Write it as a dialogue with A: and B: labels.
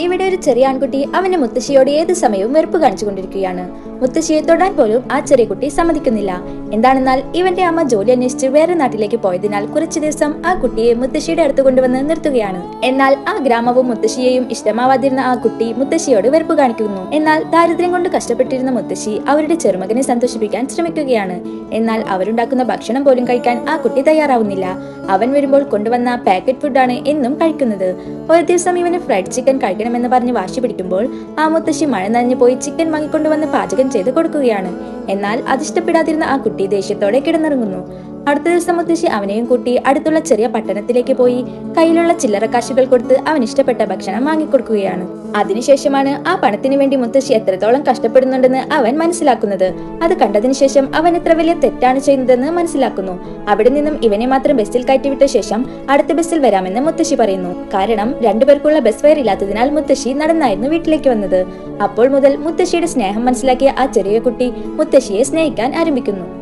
A: ഇവിടെ ഒരു ചെറിയ ആൺകുട്ടി അവന്റെ മുത്തശ്ശിയോട് ഏത് സമയവും വെറുപ്പ് കാണിച്ചുകൊണ്ടിരിക്കുകയാണ്. മുത്തശ്ശിയെ തൊടാൻ പോലും ആ ചെറിയ കുട്ടി സമ്മതിക്കുന്നില്ല. എന്താണെന്നാൽ ഇവന്റെ അമ്മ ജോലി അന്വേഷിച്ച് വേറെ നാട്ടിലേക്ക് പോയതിനാൽ കുറച്ചു ദിവസം ആ കുട്ടിയെ മുത്തശ്ശിയുടെ അടുത്ത് കൊണ്ടുവന്ന് നിർത്തുകയാണ്. എന്നാൽ ആ ഗ്രാമവും മുത്തശ്ശിയെയും ഇഷ്ടമാവാതിരുന്ന ആ കുട്ടി മുത്തശ്ശിയോട് വെറുപ്പ് കാണിക്കുന്നു. എന്നാൽ ദാരിദ്ര്യം കൊണ്ട് കഷ്ടപ്പെട്ടിരുന്ന മുത്തശ്ശി അവരുടെ ചെറുമകനെ സന്തോഷിപ്പിക്കാൻ ശ്രമിക്കുകയാണ്. എന്നാൽ അവരുണ്ടാക്കുന്ന ഭക്ഷണം പോലും കഴിക്കാൻ ആ കുട്ടി തയ്യാറാവുന്നില്ല. അവൻ വരുമ്പോൾ കൊണ്ടുവന്ന പാക്കറ്റ് ഫുഡാണ് എന്നും കഴിക്കുന്നത്. ഒരു ദിവസം ഇവന് ഫ്രൈഡ് ചിക്കൻ കഴിക്കണമെന്ന് പറഞ്ഞ് വാശി പിടിക്കുമ്പോൾ ആ മുത്തശ്ശി മഴ നനഞ്ഞു പോയി ചിക്കൻ വാങ്ങിക്കൊണ്ടുവന്ന് പാചകം ചെയ്ത് കൊടുക്കുകയാണ്. എന്നാൽ അതിഷ്ടപ്പെടാതിരുന്ന ആ കുട്ടി ദേഷ്യത്തോടെ കിടന്നിറങ്ങുന്നു. അടുത്ത ദിവസം മുത്തശ്ശി അവനെയും കൂട്ടി അടുത്തുള്ള ചെറിയ പട്ടണത്തിലേക്ക് പോയി കയ്യിലുള്ള ചില്ലറ കാശുകൾ കൊടുത്ത് അവൻ ഇഷ്ടപ്പെട്ട ഭക്ഷണം വാങ്ങിക്കൊടുക്കുകയാണ്. അതിനുശേഷമാണ് ആ പണത്തിന് വേണ്ടി മുത്തശ്ശി എത്രത്തോളം കഷ്ടപ്പെടുന്നുണ്ടെന്ന് അവൻ മനസ്സിലാക്കുന്നത്. അത് കണ്ടതിനു ശേഷം അവൻ എത്ര വലിയ തെറ്റാണ് ചെയ്യുന്നതെന്ന് മനസ്സിലാക്കുന്നു. അവിടെ നിന്നും ഇവനെ മാത്രം ബസ്സിൽ കയറ്റിവിട്ട ശേഷം അടുത്ത ബസ്സിൽ വരാമെന്ന് മുത്തശ്ശി പറയുന്നു. കാരണം രണ്ടുപേർക്കുള്ള ബസ് ഫെയർ ഇല്ലാത്തതിനാൽ മുത്തശ്ശി നടന്നായിരുന്നു വീട്ടിലേക്ക് വന്നത്. അപ്പോൾ മുതൽ മുത്തശ്ശിയുടെ സ്നേഹം മനസ്സിലാക്കിയ ആ ചെറിയ കുട്ടി മുത്തശ്ശിയെ സ്നേഹിക്കാൻ ആരംഭിക്കുന്നു.